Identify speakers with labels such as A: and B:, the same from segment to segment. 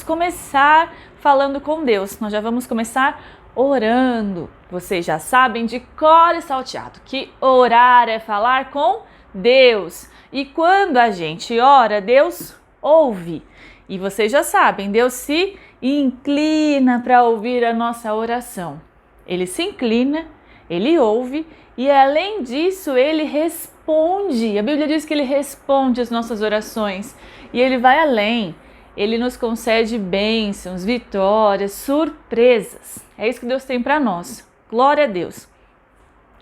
A: começar falando com Deus. Nós já vamos começar orando. Vocês já sabem de cor e salteado que orar é falar com Deus. E quando a gente ora, Deus ouve. E vocês já sabem, Deus se inclina para ouvir a nossa oração. Ele se inclina, ele ouve e além disso ele responde. A Bíblia diz que ele responde as nossas orações e ele vai além. Ele nos concede bênçãos, vitórias, surpresas. É isso que Deus tem para nós. Glória a Deus.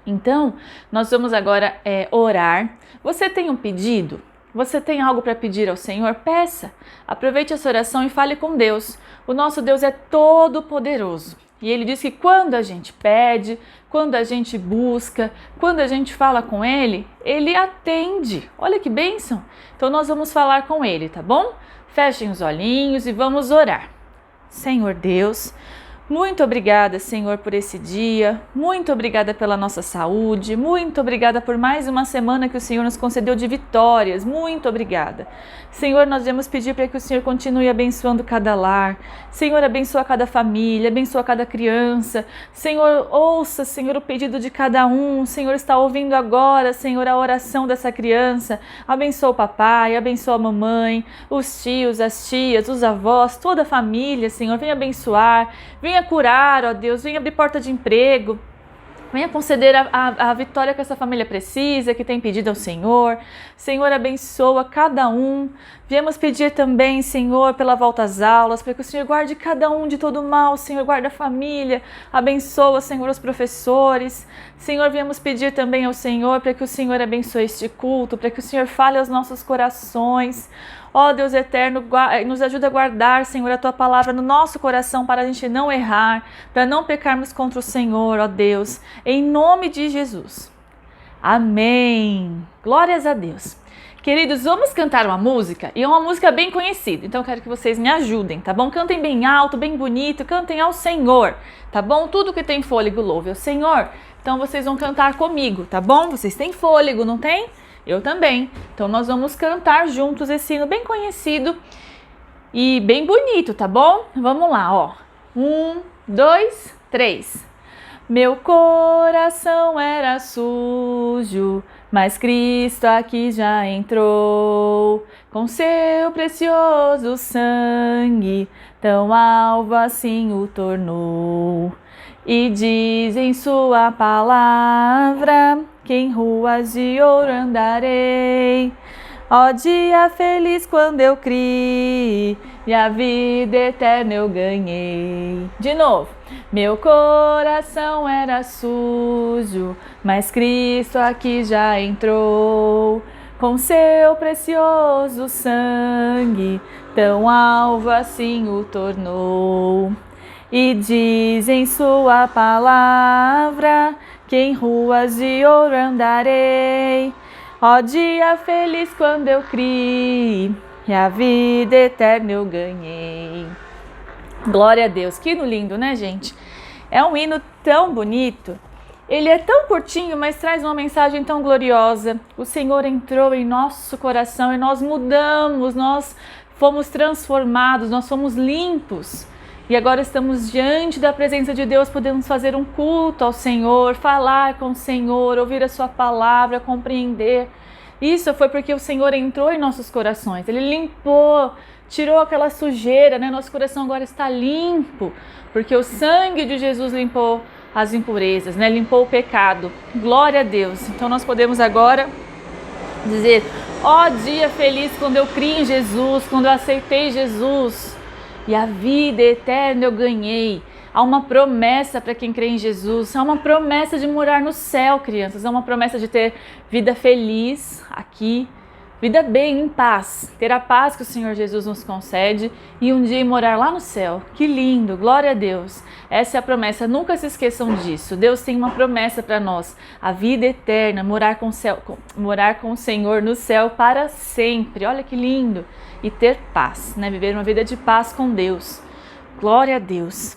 A: Então, nós vamos agora orar. Você tem um pedido? Você tem algo para pedir ao Senhor? Peça. Aproveite essa oração e fale com Deus. O nosso Deus é todo poderoso. E Ele diz que quando a gente pede, quando a gente busca, quando a gente fala com Ele, Ele atende. Olha que bênção! Então nós vamos falar com Ele, tá bom? Fechem os olhinhos e vamos orar. Senhor Deus, muito obrigada, Senhor, por esse dia, muito obrigada pela nossa saúde, muito obrigada por mais uma semana que o Senhor nos concedeu de vitórias, muito obrigada. Senhor, nós vamos pedir para que o Senhor continue abençoando cada lar, Senhor, abençoa cada família, abençoa cada criança, Senhor, ouça, Senhor, o pedido de cada um, o Senhor está ouvindo agora, Senhor, a oração dessa criança, abençoa o papai, abençoa a mamãe, os tios, as tias, os avós, toda a família, Senhor, venha abençoar, venha curar, ó Deus, venha abrir porta de emprego, venha conceder a vitória que essa família precisa, que tem pedido ao Senhor. Senhor, abençoa cada um. Viemos pedir também, Senhor, pela volta às aulas, para que o Senhor guarde cada um de todo mal, Senhor, guarda a família, abençoa, Senhor, os professores. Senhor, viemos pedir também ao Senhor para que o Senhor abençoe este culto, para que o Senhor fale aos nossos corações. Ó Deus eterno, nos ajuda a guardar, Senhor, a Tua palavra no nosso coração para a gente não errar, para não pecarmos contra o Senhor, ó Deus, em nome de Jesus. Amém. Glórias a Deus. Queridos, vamos cantar uma música, e é uma música bem conhecida, então eu quero que vocês me ajudem, tá bom? Cantem bem alto, bem bonito, cantem ao Senhor, tá bom? Tudo que tem fôlego louve ao Senhor. Então vocês vão cantar comigo, tá bom? Vocês têm fôlego, não tem? Eu também. Então nós vamos cantar juntos esse hino bem conhecido e bem bonito, tá bom? Vamos lá, ó. 1, 2, 3. Meu coração era sujo, mas Cristo aqui já entrou. Com seu precioso sangue, tão alvo assim o tornou. E diz em sua palavra que em ruas de ouro andarei. Ó dia feliz quando eu criei e a vida eterna eu ganhei. De novo. Meu coração era sujo, mas Cristo aqui já entrou. Com seu precioso sangue, tão alvo assim o tornou. E diz em sua palavra que em ruas de ouro andarei. Ó dia feliz quando eu criei e a vida eterna eu ganhei. Glória a Deus, que hino lindo, né, gente? É um hino tão bonito. Ele é tão curtinho, mas traz uma mensagem tão gloriosa. O Senhor entrou em nosso coração e nós mudamos, nós fomos transformados, nós fomos limpos. E agora estamos diante da presença de Deus, podemos fazer um culto ao Senhor, falar com o Senhor, ouvir a sua palavra, compreender. Isso foi porque o Senhor entrou em nossos corações, Ele limpou, tirou aquela sujeira, né? Nosso coração agora está limpo, porque o sangue de Jesus limpou as impurezas, né? Limpou o pecado. Glória a Deus. Então nós podemos agora dizer, ó dia feliz quando eu criei em Jesus, quando eu aceitei Jesus. E a vida eterna eu ganhei. Há uma promessa para quem crê em Jesus. Há uma promessa de morar no céu, crianças. Há uma promessa de ter vida feliz aqui. Vida bem, em paz. Ter a paz que o Senhor Jesus nos concede. E um dia morar lá no céu. Que lindo, glória a Deus. Essa é a promessa, nunca se esqueçam disso. Deus tem uma promessa para nós. A vida eterna, morar com o Senhor no céu para sempre. Olha que lindo. E ter paz, né? Viver uma vida de paz com Deus. Glória a Deus.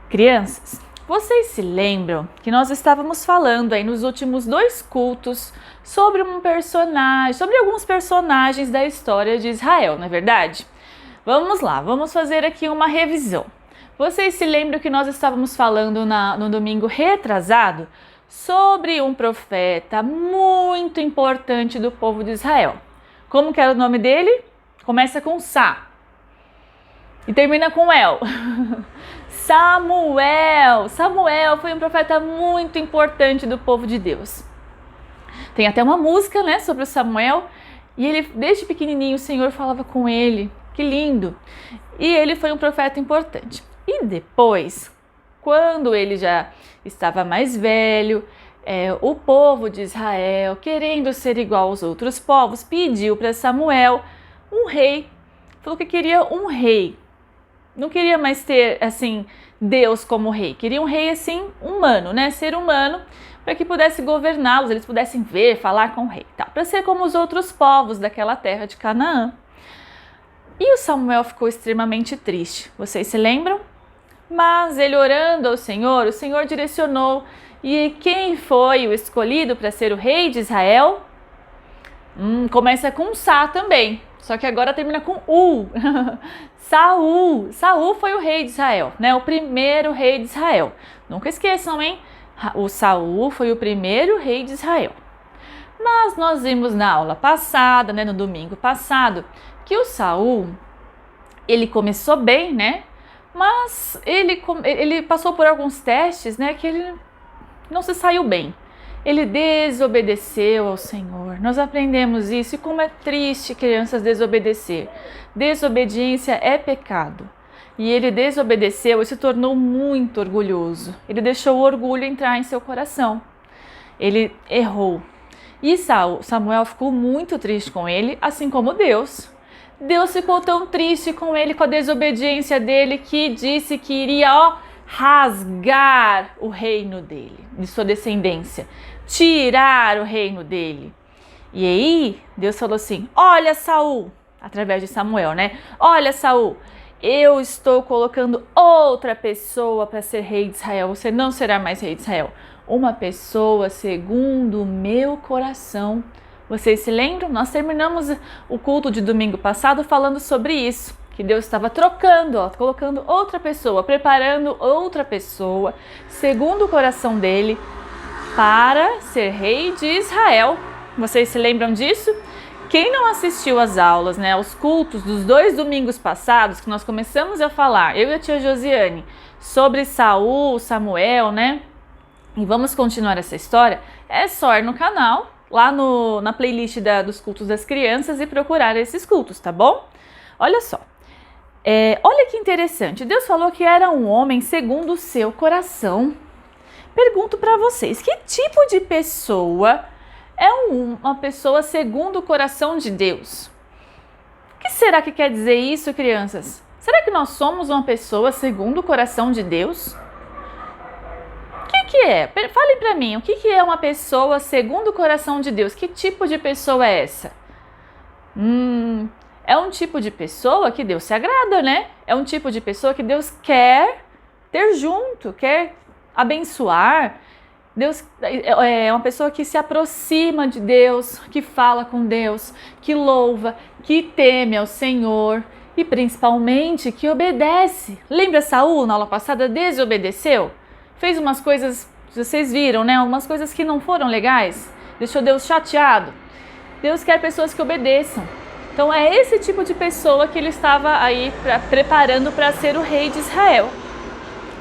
A: Crianças, vocês se lembram que nós estávamos falando aí nos últimos 2 cultos sobre alguns personagens da história de Israel, não é verdade? Vamos lá, vamos fazer aqui uma revisão. Vocês se lembram que nós estávamos falando no domingo retrasado sobre um profeta muito importante do povo de Israel. Como que era o nome dele? Começa com Sa e termina com El. Samuel. Samuel foi um profeta muito importante do povo de Deus. Tem até uma música, né, sobre o Samuel. E ele, desde pequenininho, o Senhor falava com ele. Que lindo! E ele foi um profeta importante. E depois, quando ele já estava mais velho, o povo de Israel, querendo ser igual aos outros povos, pediu para Samuel um rei. Falou que queria um rei. Não queria mais ter, assim, Deus como rei. Queria um rei, assim, humano, né? Ser humano, para que pudesse governá-los, eles pudessem ver, falar com o rei. Tá? Para ser como os outros povos daquela terra de Canaã. E o Samuel ficou extremamente triste. Vocês se lembram? Mas ele orando ao Senhor, o Senhor direcionou. E quem foi o escolhido para ser o rei de Israel? Começa com Sa também. Só que agora termina com U. Saul. Saul foi o rei de Israel, né? O primeiro rei de Israel. Nunca esqueçam, hein? O Saul foi o primeiro rei de Israel. Mas nós vimos na aula passada, né, no domingo passado, que o Saul, ele começou bem, né? Mas ele passou por alguns testes, né, que ele não se saiu bem. Ele desobedeceu ao Senhor. Nós aprendemos isso. E como é triste, crianças, desobedecer. Desobediência é pecado. E ele desobedeceu e se tornou muito orgulhoso. Ele deixou o orgulho entrar em seu coração. Ele errou. E Samuel ficou muito triste com ele, assim como Deus. Deus ficou tão triste com ele, com a desobediência dele, que disse que iria, rasgar o reino dele, de sua descendência. Tirar o reino dele. E aí, Deus falou assim, olha Saul, através de Samuel, né? Olha Saul, eu estou colocando outra pessoa para ser rei de Israel. Você não será mais rei de Israel. Uma pessoa segundo o meu coração. Vocês se lembram? Nós terminamos o culto de domingo passado falando sobre isso. Que Deus estava trocando, colocando outra pessoa, preparando outra pessoa, segundo o coração dele, para ser rei de Israel. Vocês se lembram disso? Quem não assistiu às aulas, né, aos cultos dos 2 domingos passados, que nós começamos a falar, eu e a tia Josiane, sobre Saul, Samuel, né? E vamos continuar essa história, é só ir no canal, lá na playlist dos cultos das crianças e procurar esses cultos, tá bom? Olha só, olha que interessante, Deus falou que era um homem segundo o seu coração. Pergunto para vocês, que tipo de pessoa é uma pessoa segundo o coração de Deus? O que será que quer dizer isso, crianças? Será que nós somos uma pessoa segundo o coração de Deus? O que é? Falem para mim, o que é uma pessoa segundo o coração de Deus? Que tipo de pessoa é essa? É um tipo de pessoa que Deus se agrada, né? É um tipo de pessoa que Deus quer ter junto, quer abençoar. Deus é uma pessoa que se aproxima de Deus, que fala com Deus, que louva, que teme ao Senhor e principalmente que obedece. Lembra Saul na aula passada? Desobedeceu? Fez umas coisas, vocês viram, né? Umas coisas que não foram legais, deixou Deus chateado. Deus quer pessoas que obedeçam. Então é esse tipo de pessoa que ele estava aí preparando para ser o rei de Israel.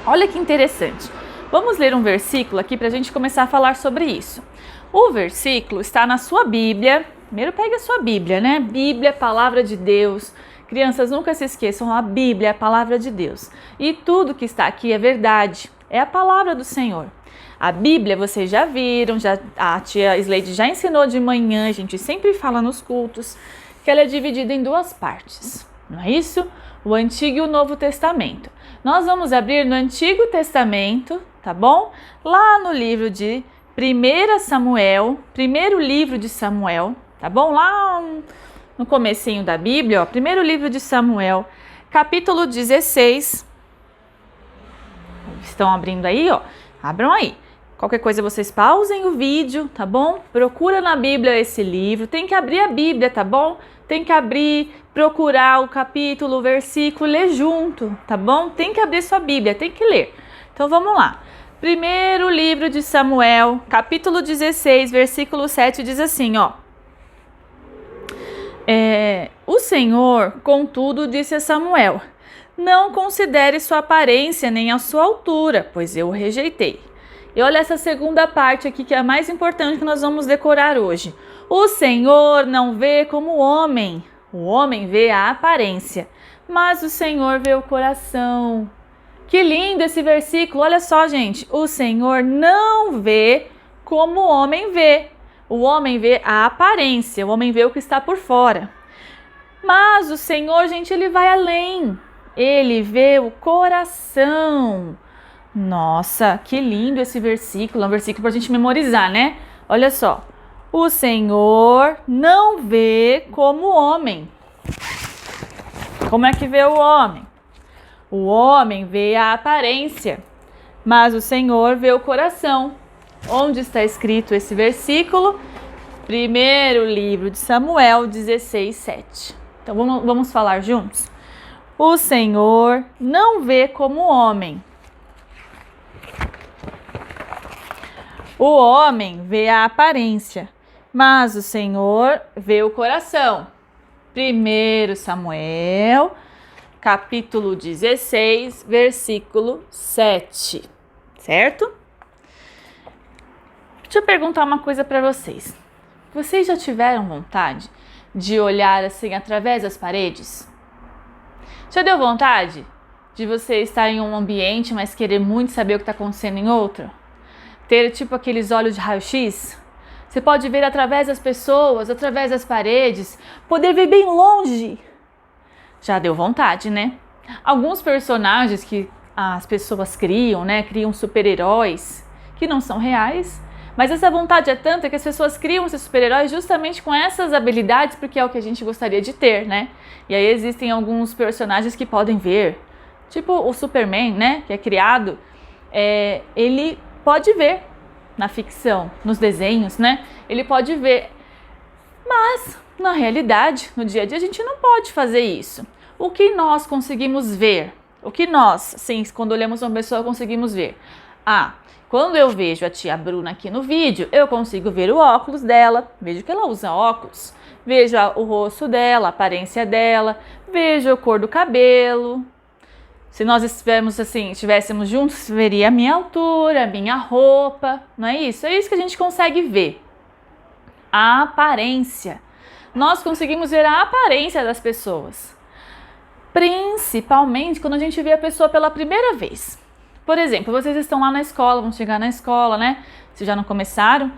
A: Olha que interessante. Vamos ler um versículo aqui para a gente começar a falar sobre isso. O versículo está na sua Bíblia. Primeiro pegue a sua Bíblia, né? Bíblia, palavra de Deus. Crianças, nunca se esqueçam, a Bíblia é a palavra de Deus. E tudo que está aqui é verdade. É a palavra do Senhor. A Bíblia, vocês já viram, a tia Sleide já ensinou de manhã, a gente sempre fala nos cultos, que ela é dividida em 2 partes. Não é isso? O Antigo e o Novo Testamento. Nós vamos abrir no Antigo Testamento, tá bom? Lá no livro de 1 Samuel, primeiro livro de Samuel, tá bom? Lá no comecinho da Bíblia, ó, primeiro livro de Samuel, capítulo 16. Estão abrindo aí, ó? Abram aí. Qualquer coisa vocês pausem o vídeo, tá bom? Procura na Bíblia esse livro, tem que abrir a Bíblia, tá bom? Tem que abrir, procurar o capítulo, o versículo, ler junto, tá bom? Tem que abrir sua Bíblia, tem que ler. Então vamos lá. Primeiro livro de Samuel, capítulo 16, versículo 7 diz assim, ó. O Senhor, contudo, disse a Samuel: não considere sua aparência nem a sua altura, pois eu o rejeitei. E olha essa segunda parte aqui que é a mais importante que nós vamos decorar hoje. O Senhor não vê como o homem vê a aparência, mas o Senhor vê o coração. Que lindo esse versículo, olha só, gente. O Senhor não vê como o homem vê. O homem vê a aparência, o homem vê o que está por fora. Mas o Senhor, gente, ele vai além. Ele vê o coração. Nossa, que lindo esse versículo. É um versículo para a gente memorizar, né? Olha só. O Senhor não vê como o homem. Como é que vê o homem? O homem vê a aparência, mas o Senhor vê o coração. Onde está escrito esse versículo? Primeiro livro de Samuel 16, 7. Então vamos falar juntos? O Senhor não vê como o homem. O homem vê a aparência, mas o Senhor vê o coração. 1 Samuel, capítulo 16, versículo 7. Certo? Deixa eu perguntar uma coisa para vocês. Vocês já tiveram vontade de olhar assim através das paredes? Já deu vontade de você estar em um ambiente, mas querer muito saber o que está acontecendo em outro? Ter tipo aqueles olhos de raio-x? Você pode ver através das pessoas, através das paredes, poder ver bem longe. Já deu vontade, né? Alguns personagens que as pessoas criam, né? Criam super-heróis que não são reais. Mas essa vontade é tanta que as pessoas criam esses super-heróis justamente com essas habilidades, porque é o que a gente gostaria de ter, né? E aí existem alguns personagens que podem ver, tipo o Superman, né? Que é criado, ele pode ver na ficção, nos desenhos, né? Ele pode ver, mas na realidade, no dia a dia, a gente não pode fazer isso. O que nós conseguimos ver? O que nós, sim, quando olhamos uma pessoa, conseguimos ver? Quando eu vejo a tia Bruna aqui no vídeo, eu consigo ver o óculos dela, vejo que ela usa óculos, vejo o rosto dela, a aparência dela, vejo a cor do cabelo. Se nós estivéssemos juntos, veria a minha altura, a minha roupa, não é isso? É isso que a gente consegue ver. A aparência. Nós conseguimos ver a aparência das pessoas. Principalmente quando a gente vê a pessoa pela primeira vez. Por exemplo, vocês estão lá na escola, vão chegar na escola, né? Se já não começaram,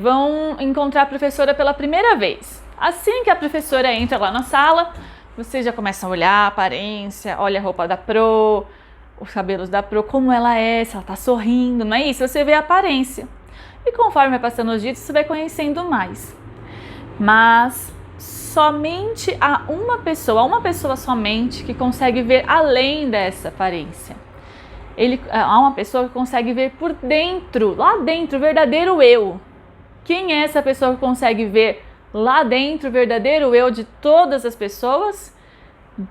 A: vão encontrar a professora pela primeira vez. Assim que a professora entra lá na sala, vocês já começam a olhar a aparência, olha a roupa da Pro, os cabelos da Pro, como ela é, se ela tá sorrindo, não é isso? Você vê a aparência. E conforme vai passando os dias, você vai conhecendo mais. Mas somente há uma pessoa somente que consegue ver além dessa aparência. Há uma pessoa que consegue ver por dentro, lá dentro, o verdadeiro eu. Quem é essa pessoa que consegue ver lá dentro o verdadeiro eu de todas as pessoas?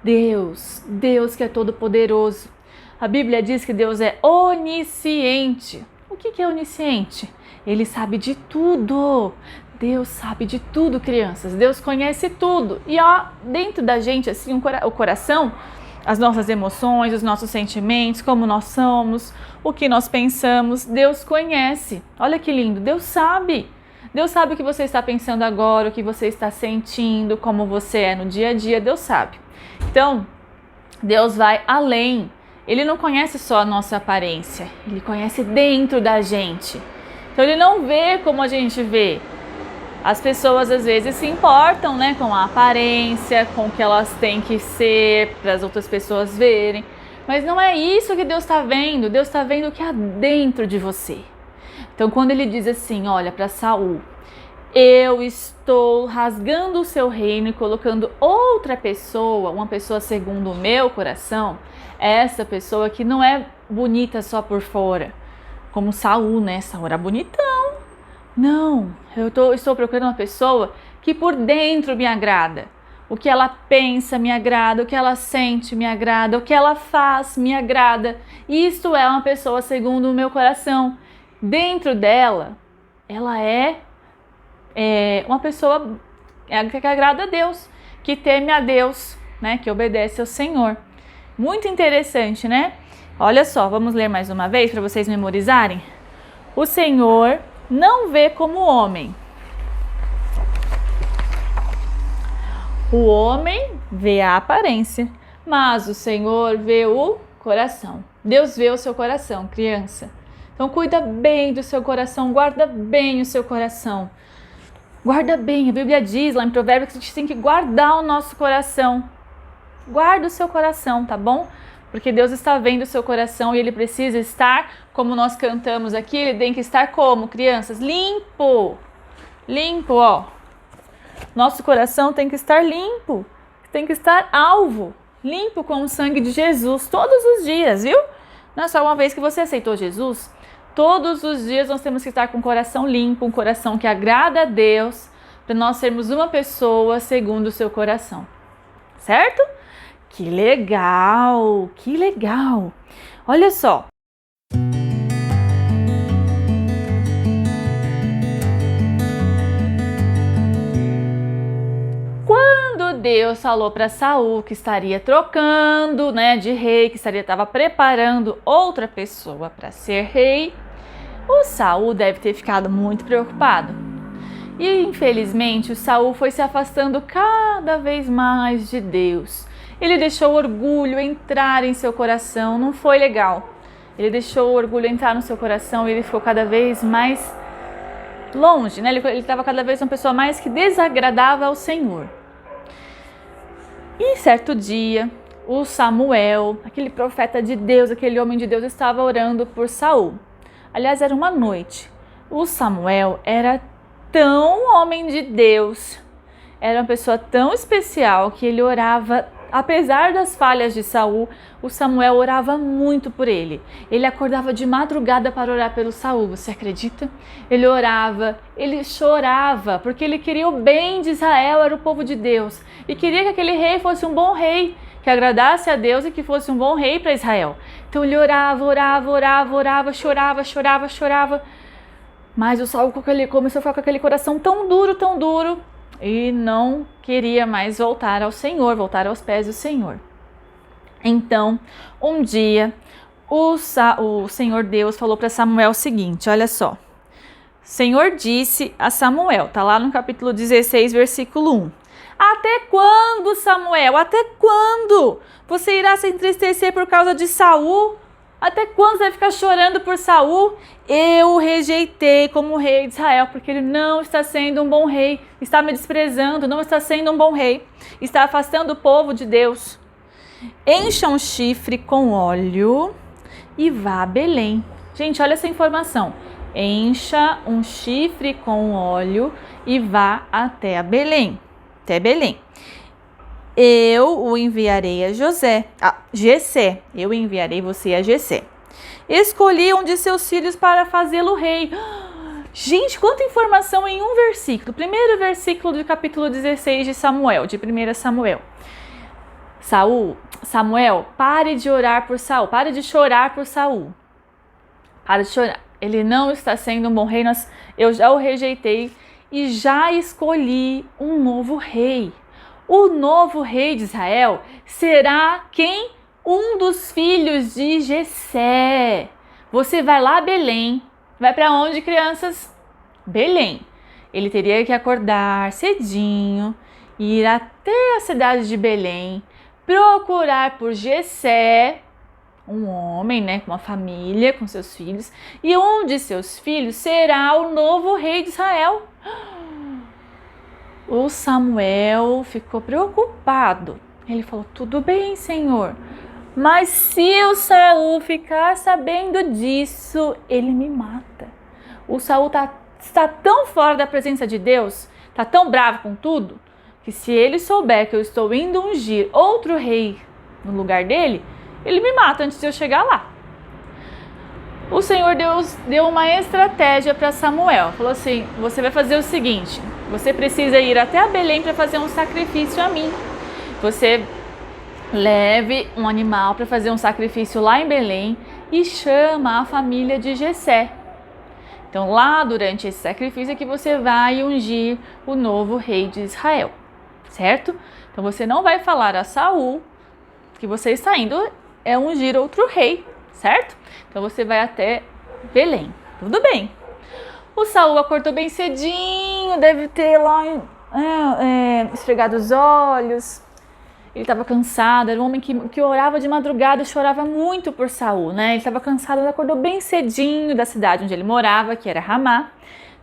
A: Deus que é todo poderoso. A Bíblia diz que Deus é onisciente. O que é onisciente? Ele sabe de tudo. Deus sabe de tudo, crianças. Deus conhece tudo. E dentro da gente, assim, o coração, as nossas emoções, os nossos sentimentos, como nós somos, o que nós pensamos, Deus conhece. Olha que lindo, Deus sabe. Deus sabe o que você está pensando agora, o que você está sentindo, como você é no dia a dia, Deus sabe. Então, Deus vai além. Ele não conhece só a nossa aparência, Ele conhece dentro da gente. Então, Ele não vê como a gente vê. As pessoas às vezes se importam, né, com a aparência, com o que elas têm que ser para as outras pessoas verem. Mas não é isso que Deus está vendo. Deus está vendo o que há dentro de você. Então, quando Ele diz assim, olha para Saul, eu estou rasgando o seu reino e colocando outra pessoa, uma pessoa segundo o meu coração, essa pessoa que não é bonita só por fora, como Saul, né? Saul era bonitão. Não, estou procurando uma pessoa que por dentro me agrada. O que ela pensa me agrada, o que ela sente me agrada, o que ela faz me agrada. Isto é uma pessoa segundo o meu coração. Dentro dela, ela é uma pessoa que agrada a Deus, que teme a Deus, né? Que obedece ao Senhor. Muito interessante, né? Olha só, vamos ler mais uma vez para vocês memorizarem. O Senhor não vê como homem. O homem vê a aparência, mas o Senhor vê o coração. Deus vê o seu coração, criança. Então cuida bem do seu coração, guarda bem o seu coração. Guarda bem, a Bíblia diz lá em Provérbios que a gente tem que guardar o nosso coração. Guarda o seu coração, tá bom? Porque Deus está vendo o seu coração e Ele precisa estar, como nós cantamos aqui, Ele tem que estar como, crianças? Limpo! Limpo, ó. Nosso coração tem que estar limpo, tem que estar alvo, limpo com o sangue de Jesus todos os dias, viu? Não é só uma vez que você aceitou Jesus. Todos os dias nós temos que estar com o coração limpo, um coração que agrada a Deus, para nós sermos uma pessoa segundo o seu coração. Certo? Que legal! Que legal! Olha só. Quando Deus falou para Saul que estaria trocando, né, de rei, que estava preparando outra pessoa para ser rei, o Saul deve ter ficado muito preocupado. E infelizmente o Saul foi se afastando cada vez mais de Deus. Ele deixou o orgulho entrar em seu coração, não foi legal. Ele deixou o orgulho entrar no seu coração e ele ficou cada vez mais longe, né? Ele estava cada vez uma pessoa mais que desagradava ao Senhor. E certo dia, o Samuel, aquele profeta de Deus, aquele homem de Deus, estava orando por Saul. Aliás, era uma noite. O Samuel era tão homem de Deus, era uma pessoa tão especial que ele orava, apesar das falhas de Saul, o Samuel orava muito por ele. Ele acordava de madrugada para orar pelo Saul, você acredita? Ele orava, ele chorava, porque ele queria o bem de Israel, era o povo de Deus. E queria que aquele rei fosse um bom rei, que agradasse a Deus e que fosse um bom rei para Israel. Então ele orava, chorava. Mas o Saul começou a ficar com aquele coração tão duro, e não queria mais voltar ao Senhor, voltar aos pés do Senhor. Então, um dia, o Senhor Deus falou para Samuel o seguinte, olha só. O Senhor disse a Samuel, tá lá no capítulo 16, versículo 1. Até quando, Samuel? Até quando você irá se entristecer por causa de Saul? Até quando você vai ficar chorando por Saul? Eu o rejeitei como rei de Israel, porque ele não está sendo um bom rei, está me desprezando, não está sendo um bom rei, está afastando o povo de Deus. Encha um chifre com óleo e vá a Belém. Gente, olha essa informação. Encha um chifre com óleo e vá até Belém. Eu o enviarei a Jessé. Eu enviarei você a Jessé. Escolhi um de seus filhos para fazê-lo rei. Gente, quanta informação em um versículo. Primeiro versículo do capítulo 16 de 1 Samuel. Samuel, pare de orar por Saul, pare de chorar por Saul. Pare de chorar. Ele não está sendo um bom rei, eu já o rejeitei e já escolhi um novo rei. O novo rei de Israel será quem? Um dos filhos de Jessé. Você vai lá a Belém. Vai para onde, crianças? Belém. Ele teria que acordar cedinho, ir até a cidade de Belém, procurar por Jessé, um homem, né, com uma família, com seus filhos, e um de seus filhos será o novo rei de Israel. O Samuel ficou preocupado. Ele falou, tudo bem, Senhor, mas se o Saul ficar sabendo disso, ele me mata. O Saul está tão fora da presença de Deus, está tão bravo com tudo, que se ele souber que eu estou indo ungir outro rei no lugar dele, ele me mata antes de eu chegar lá. O Senhor Deus deu uma estratégia para Samuel. Falou assim: você vai fazer o seguinte, você precisa ir até a Belém para fazer um sacrifício a mim. Você leve um animal para fazer um sacrifício lá em Belém e chama a família de Jessé. Então lá durante esse sacrifício é que você vai ungir o novo rei de Israel, certo? Então você não vai falar a Saul que você está indo ungir outro rei, certo? Então você vai até Belém, tudo bem. O Saul acordou bem cedinho, deve ter lá esfregado os olhos. Ele estava cansado, era um homem que orava de madrugada e chorava muito por Saul, né? Ele estava cansado, ele acordou bem cedinho da cidade onde ele morava, que era Ramá.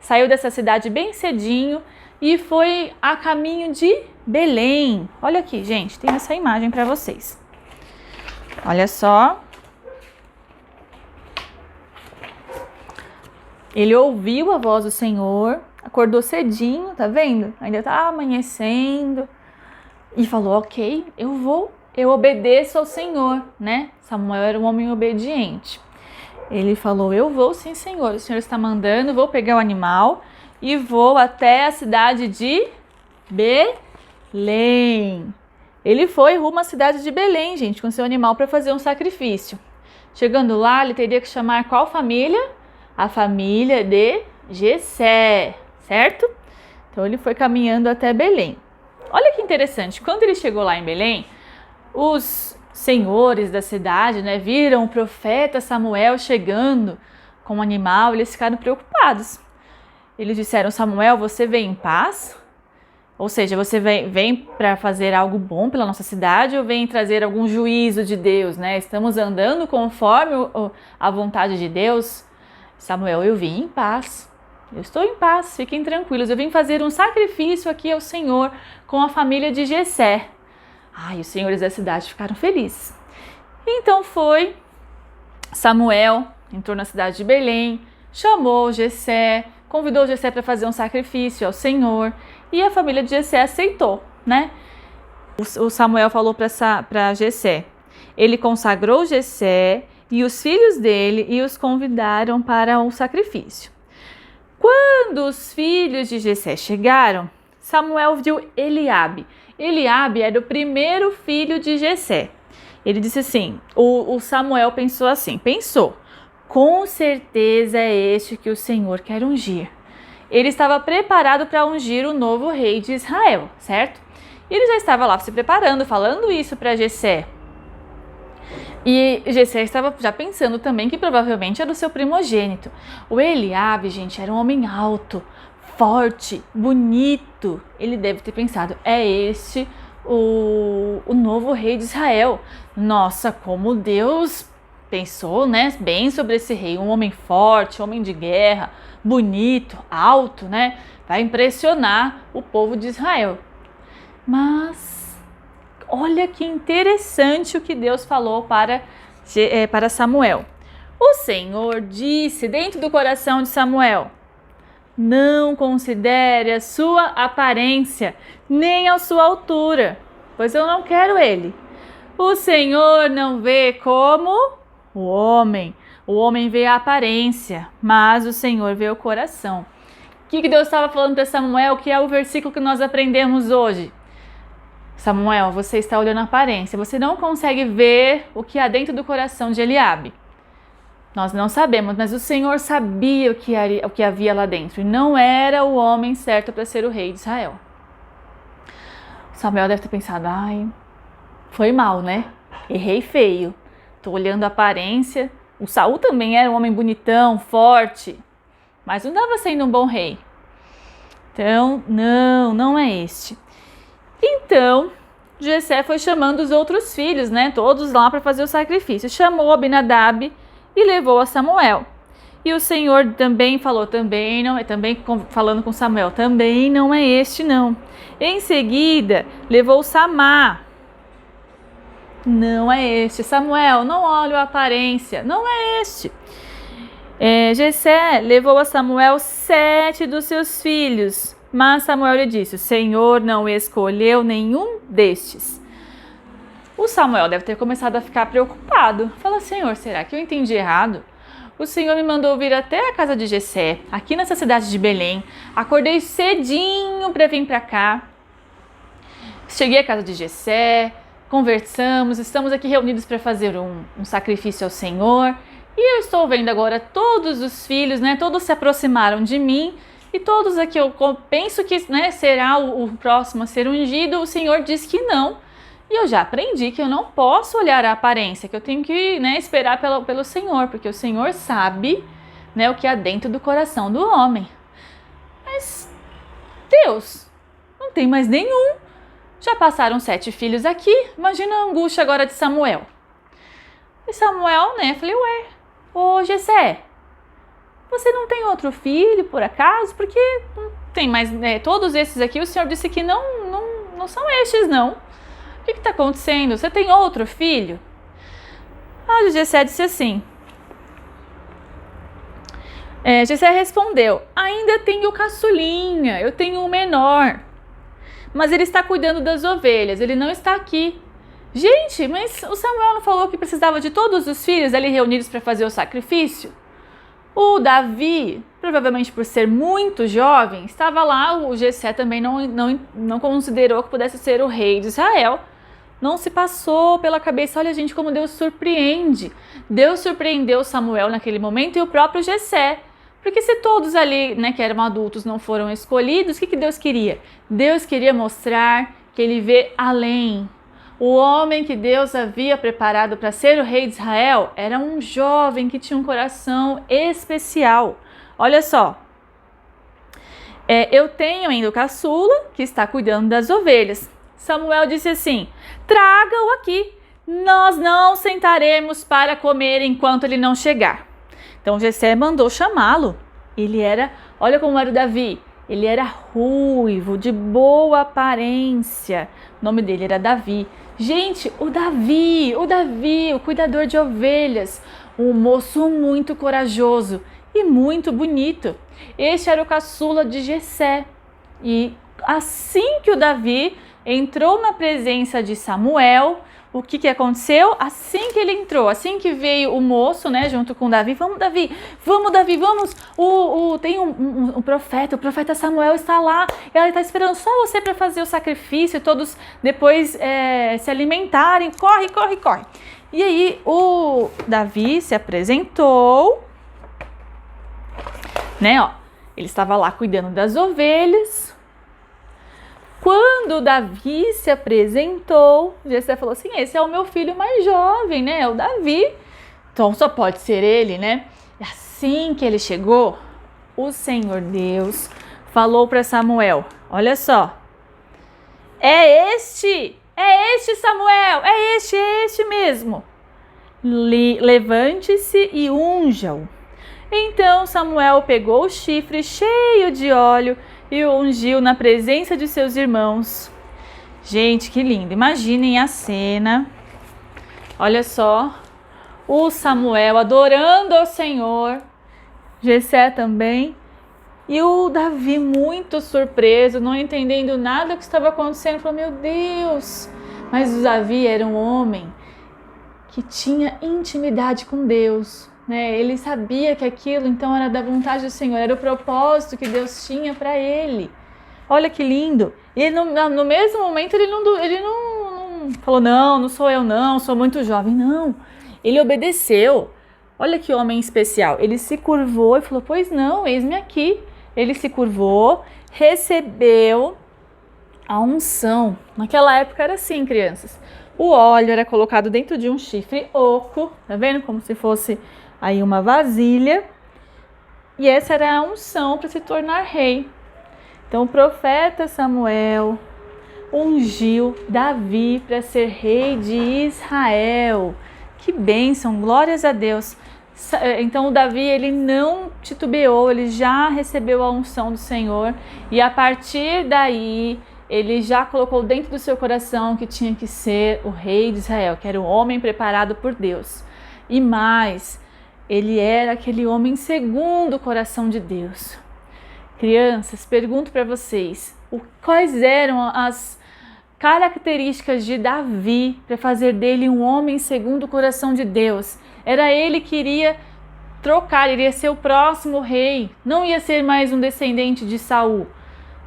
A: Saiu dessa cidade bem cedinho e foi a caminho de Belém. Olha aqui, gente, tem essa imagem para vocês. Olha só. Ele ouviu a voz do Senhor, acordou cedinho, tá vendo? Ainda tá amanhecendo. E falou, ok, eu obedeço ao Senhor, né? Samuel era um homem obediente. Ele falou, eu vou sim, Senhor. O Senhor está mandando, vou pegar o animal e vou até a cidade de Belém. Ele foi rumo à cidade de Belém, gente, com seu animal para fazer um sacrifício. Chegando lá, ele teria que chamar qual família? A família de Jessé, certo? Então ele foi caminhando até Belém. Olha que interessante, quando ele chegou lá em Belém, os senhores da cidade, né, viram o profeta Samuel chegando com um animal, eles ficaram preocupados. Eles disseram, Samuel, você vem em paz? Ou seja, você vem para fazer algo bom pela nossa cidade ou vem trazer algum juízo de Deus, né? Estamos andando conforme a vontade de Deus? Samuel, eu vim em paz. Eu estou em paz, fiquem tranquilos. Eu vim fazer um sacrifício aqui ao Senhor com a família de Jessé. Ai, os senhores da cidade ficaram felizes. Então foi Samuel, entrou na cidade de Belém, chamou Jessé, convidou Jessé para fazer um sacrifício ao Senhor e a família de Jessé aceitou, né? O Samuel falou para Jessé, ele consagrou Jessé e os filhos dele e os convidaram para um sacrifício. Quando os filhos de Jessé chegaram, Samuel viu Eliabe. Eliabe era o primeiro filho de Jessé. Ele disse assim, o Samuel pensou, com certeza é este que o Senhor quer ungir. Ele estava preparado para ungir o novo rei de Israel, certo? E ele já estava lá se preparando, falando isso para Jessé. E Jessé estava já pensando também que provavelmente era o seu primogênito. O Eliabe, gente, era um homem alto, forte, bonito. Ele deve ter pensado, é este o novo rei de Israel. Nossa, como Deus pensou, né, bem sobre esse rei. Um homem forte, homem de guerra, bonito, alto, né? Vai impressionar o povo de Israel. Mas olha que interessante o que Deus falou para Samuel. O Senhor disse dentro do coração de Samuel, não considere a sua aparência, nem a sua altura, pois eu não quero ele. O Senhor não vê como o homem vê a aparência, mas o Senhor vê o coração. O que Deus estava falando para Samuel, que é o versículo que nós aprendemos hoje? Samuel, você está olhando a aparência, você não consegue ver o que há dentro do coração de Eliabe. Nós não sabemos, mas o Senhor sabia o que havia lá dentro e não era o homem certo para ser o rei de Israel. Samuel deve ter pensado, ai, foi mal, né? Errei feio. Estou olhando a aparência. O Saul também era um homem bonitão, forte, mas não estava sendo um bom rei. Então, não é este. Então, Jessé foi chamando os outros filhos, né? Todos lá para fazer o sacrifício. Chamou Abinadab e levou a Samuel. E o Senhor também falou, também falando com Samuel, também não é este não. Em seguida, levou Samá. Não é este. Samuel, não olha a aparência, não é este. Jessé levou a Samuel 7 dos seus filhos, mas Samuel lhe disse, o Senhor não escolheu nenhum destes. O Samuel deve ter começado a ficar preocupado. Fala, Senhor, será que eu entendi errado? o Senhor me mandou vir até a casa de Jessé, aqui nessa cidade de Belém. Acordei cedinho para vir para cá. Cheguei à casa de Jessé, conversamos, estamos aqui reunidos para fazer um sacrifício ao Senhor. E eu estou vendo agora todos os filhos, né? Todos se aproximaram de mim. E todos aqui eu penso que, né, será o próximo a ser ungido. O Senhor diz que não. E eu já aprendi que eu não posso olhar a aparência, que eu tenho que, né, esperar pelo Senhor, porque o Senhor sabe, né, o que há dentro do coração do homem. Mas Deus, não tem mais nenhum. Já passaram 7 filhos aqui. Imagina a angústia agora de Samuel. E Samuel, né, falei, ué, ô Jessé, você não tem outro filho, por acaso? Porque não tem mais, né, todos esses aqui, o Senhor disse que não são estes, não. O que está acontecendo? Você tem outro filho? A Jessé disse assim. Jessé respondeu, ainda tenho caçulinha, eu tenho um menor, mas ele está cuidando das ovelhas, ele não está aqui. Gente, mas o Samuel não falou que precisava de todos os filhos ali reunidos para fazer o sacrifício? O Davi, provavelmente por ser muito jovem, estava lá, o Jessé também não considerou que pudesse ser o rei de Israel. Não se passou pela cabeça, olha gente, como Deus surpreende. Deus surpreendeu Samuel naquele momento e o próprio Jessé. Porque se todos ali, né, que eram adultos, não foram escolhidos, o que Deus queria? Deus queria mostrar que ele vê além. O homem que Deus havia preparado para ser o rei de Israel era um jovem que tinha um coração especial. Olha só, eu tenho ainda o caçula que está cuidando das ovelhas. Samuel disse assim, traga-o aqui, nós não sentaremos para comer enquanto ele não chegar. Então Jessé mandou chamá-lo. Ele era, olha como era o Davi, ele era ruivo, de boa aparência. O nome dele era Davi. Gente, o Davi, o cuidador de ovelhas, um moço muito corajoso e muito bonito. Este era o caçula de Jessé. E assim que o Davi entrou na presença de Samuel, o que aconteceu? Assim que ele entrou, assim que veio o moço, né, junto com Davi, vamos Davi, vamos, tem um profeta, o profeta Samuel está lá, ele está esperando só você para fazer o sacrifício, todos depois se alimentarem, corre. E aí o Davi se apresentou, né, ó, ele estava lá cuidando das ovelhas. Quando Davi se apresentou, Jessé falou assim, esse é o meu filho mais jovem, né, é o Davi, então só pode ser ele, né? E assim que ele chegou, o Senhor Deus falou para Samuel, olha só, é este Samuel, é este mesmo, levante-se e unja-o. Então Samuel pegou o chifre cheio de óleo e o ungiu na presença de seus irmãos. Gente, que lindo! Imaginem a cena. Olha só, o Samuel adorando ao Senhor, Jessé também, e o Davi muito surpreso, não entendendo nada do que estava acontecendo, falou, meu Deus! Mas o Davi era um homem que tinha intimidade com Deus. Ele sabia que aquilo então era da vontade do Senhor, era o propósito que Deus tinha para ele. Olha que lindo! E no mesmo momento ele não falou, não sou eu não, sou muito jovem. Não, ele obedeceu. Olha que homem especial. Ele se curvou e falou, pois não, eis-me aqui. Ele se curvou, recebeu a unção. Naquela época era assim, crianças. O óleo era colocado dentro de um chifre oco, tá vendo? Como se fosse aí uma vasilha, e essa era a unção para se tornar rei. Então o profeta Samuel ungiu Davi para ser rei de Israel. Que bênção, glórias a Deus. Então o Davi, ele não titubeou, ele já recebeu a unção do Senhor, e a partir daí ele já colocou dentro do seu coração que tinha que ser o rei de Israel, que era o homem preparado por Deus. E mais, ele era aquele homem segundo o coração de Deus. Crianças, pergunto para vocês, quais eram as características de Davi para fazer dele um homem segundo o coração de Deus? Era ele que iria trocar, iria ser o próximo rei, não ia ser mais um descendente de Saul,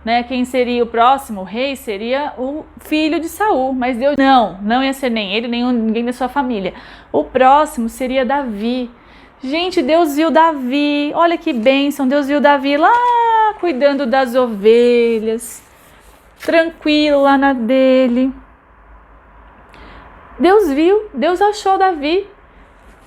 A: né? Quem seria o próximo rei seria o filho de Saul, mas Deus não ia ser nem ele, nem ninguém da sua família. O próximo seria Davi. Gente, Deus viu Davi, olha que bênção, Deus viu Davi lá cuidando das ovelhas, tranquilo lá na dele. Deus viu, Deus achou Davi.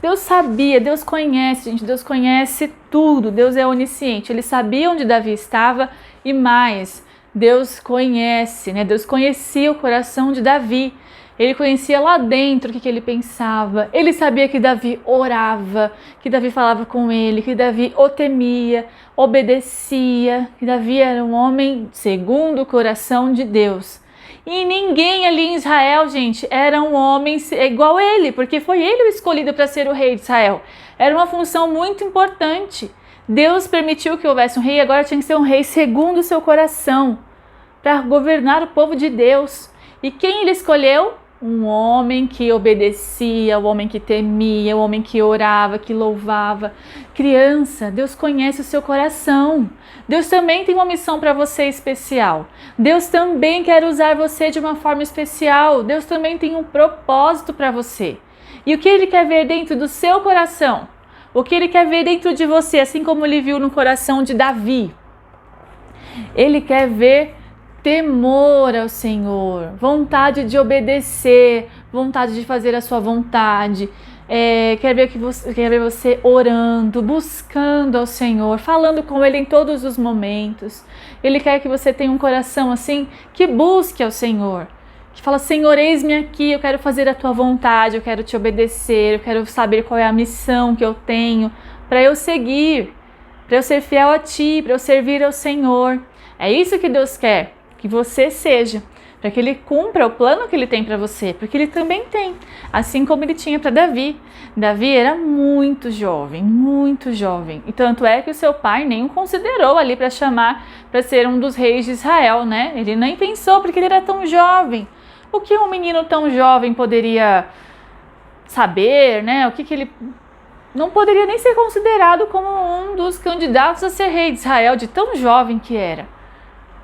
A: Deus sabia, Deus conhece, gente, Deus conhece tudo, Deus é onisciente, Ele sabia onde Davi estava e mais, Deus conhece, né? Deus conhecia o coração de Davi, Ele conhecia lá dentro o que ele pensava, Ele sabia que Davi orava, que Davi falava com Ele, que Davi o temia, obedecia, que Davi era um homem segundo o coração de Deus. E ninguém ali em Israel, gente, era um homem igual ele, porque foi ele o escolhido para ser o rei de Israel. Era uma função muito importante. Deus permitiu que houvesse um rei, agora tinha que ser um rei segundo o seu coração, para governar o povo de Deus. E quem ele escolheu? Um homem que obedecia, um homem que temia, um homem que orava, que louvava. Criança, Deus conhece o seu coração. Deus também tem uma missão para você especial. Deus também quer usar você de uma forma especial. Deus também tem um propósito para você. E o que Ele quer ver dentro do seu coração? O que Ele quer ver dentro de você, assim como Ele viu no coração de Davi? Ele quer ver temor ao Senhor, vontade de obedecer, vontade de fazer a sua vontade. Quer ver você orando, buscando ao Senhor, falando com Ele em todos os momentos. Ele quer que você tenha um coração assim, que busque ao Senhor, que fala: Senhor, eis-me aqui, eu quero fazer a tua vontade, eu quero te obedecer, eu quero saber qual é a missão que eu tenho para eu seguir, para eu ser fiel a ti, para eu servir ao Senhor. É isso que Deus quer que você seja, para que Ele cumpra o plano que Ele tem para você, porque Ele também tem, assim como Ele tinha para Davi. Davi era muito jovem, e tanto é que o seu pai nem o considerou ali para chamar para ser um dos reis de Israel, né? Ele nem pensou, porque ele era tão jovem. O que um menino tão jovem poderia saber, né? O que ele não poderia nem ser considerado como um dos candidatos a ser rei de Israel, de tão jovem que era.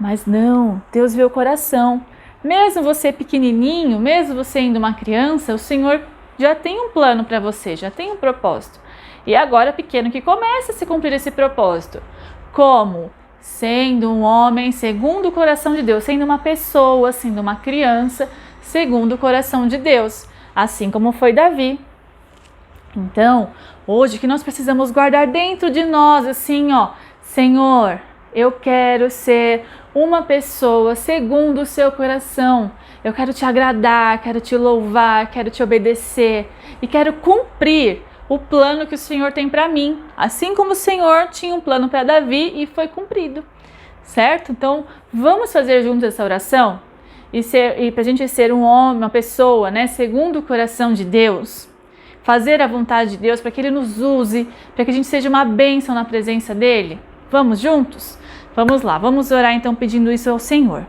A: Mas não, Deus vê o coração. Mesmo você pequenininho, mesmo você ainda uma criança, o Senhor já tem um plano para você, já tem um propósito. E agora, pequeno, que começa a se cumprir esse propósito. Como? Sendo um homem segundo o coração de Deus, sendo uma pessoa, sendo uma criança segundo o coração de Deus, assim como foi Davi. Então, hoje que nós precisamos guardar dentro de nós, assim, ó, Senhor, eu quero ser uma pessoa segundo o seu coração. Eu quero te agradar, quero te louvar, quero te obedecer e quero cumprir o plano que o Senhor tem para mim. Assim como o Senhor tinha um plano para Davi e foi cumprido, certo? Então, vamos fazer juntos essa oração e para a gente ser um homem, uma pessoa, né, segundo o coração de Deus. Fazer a vontade de Deus para que Ele nos use, para que a gente seja uma bênção na presença dEle. Vamos juntos? Vamos lá, vamos orar então pedindo isso ao Senhor.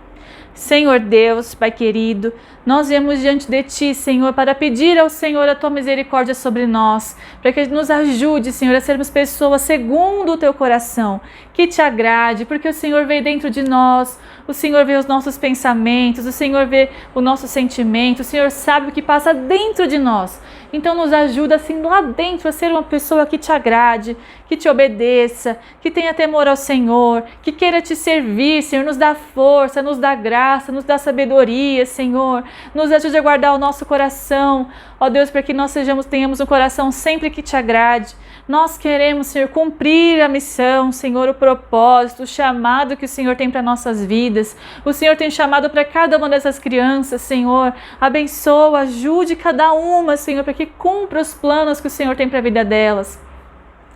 A: Senhor Deus, Pai querido, nós viemos diante de Ti, Senhor, para pedir ao Senhor a Tua misericórdia sobre nós, para que nos ajude, Senhor, a sermos pessoas segundo o Teu coração, que Te agrade, porque o Senhor veio dentro de nós, o Senhor vê os nossos pensamentos, o Senhor vê o nosso sentimento, o Senhor sabe o que passa dentro de nós. Então nos ajuda assim lá dentro a ser uma pessoa que Te agrade, que Te obedeça, que tenha temor ao Senhor, que queira Te servir, Senhor, nos dá força, nos dá graça, nos dá sabedoria, Senhor, nos ajude a guardar o nosso coração, ó Deus, para que nós tenhamos um coração sempre que Te agrade. Nós queremos, Senhor, cumprir a missão, Senhor, o propósito, o chamado que o Senhor tem para nossas vidas. O Senhor tem chamado para cada uma dessas crianças, Senhor. Abençoa, ajude cada uma, Senhor, para que cumpra os planos que o Senhor tem para a vida delas.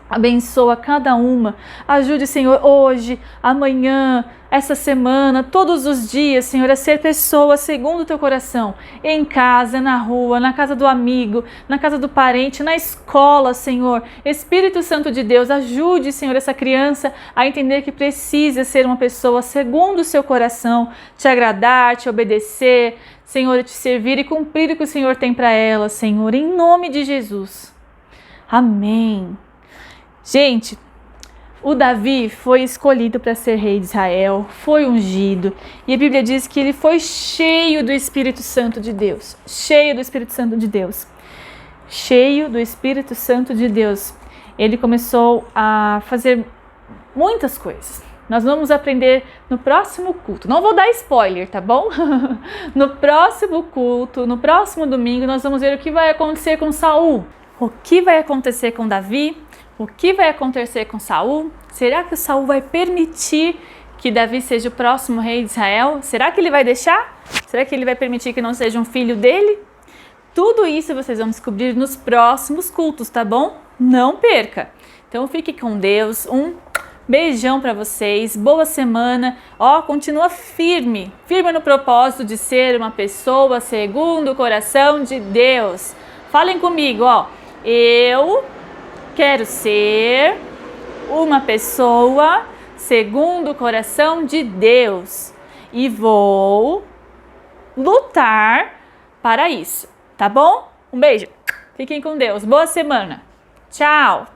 A: Abençoa cada uma, ajude, Senhor, hoje, amanhã, essa semana, todos os dias, Senhor, a ser pessoa segundo o Teu coração, em casa, na rua, na casa do amigo, na casa do parente, na escola, Senhor. Espírito Santo de Deus, ajude, Senhor, essa criança a entender que precisa ser uma pessoa segundo o seu coração, Te agradar, Te obedecer, Senhor, Te servir e cumprir o que o Senhor tem para ela, Senhor, em nome de Jesus. Amém. Gente, o Davi foi escolhido para ser rei de Israel, foi ungido, e a Bíblia diz que ele foi cheio do Espírito Santo de Deus, cheio do Espírito Santo de Deus, cheio do Espírito Santo de Deus. Ele começou a fazer muitas coisas. Nós vamos aprender no próximo culto. Não vou dar spoiler, tá bom? No próximo culto, no próximo domingo, nós vamos ver o que vai acontecer com Saul. O que vai acontecer com Davi? O que vai acontecer com Saul? Será que Saul vai permitir que Davi seja o próximo rei de Israel? Será que ele vai deixar? Será que ele vai permitir que não seja um filho dele? Tudo isso vocês vão descobrir nos próximos cultos, tá bom? Não perca! Então fique com Deus, um beijão para vocês, boa semana, continua firme no propósito de ser uma pessoa segundo o coração de Deus. Falem comigo, eu quero ser uma pessoa segundo o coração de Deus e vou lutar para isso, tá bom? Um beijo, fiquem com Deus, boa semana, tchau!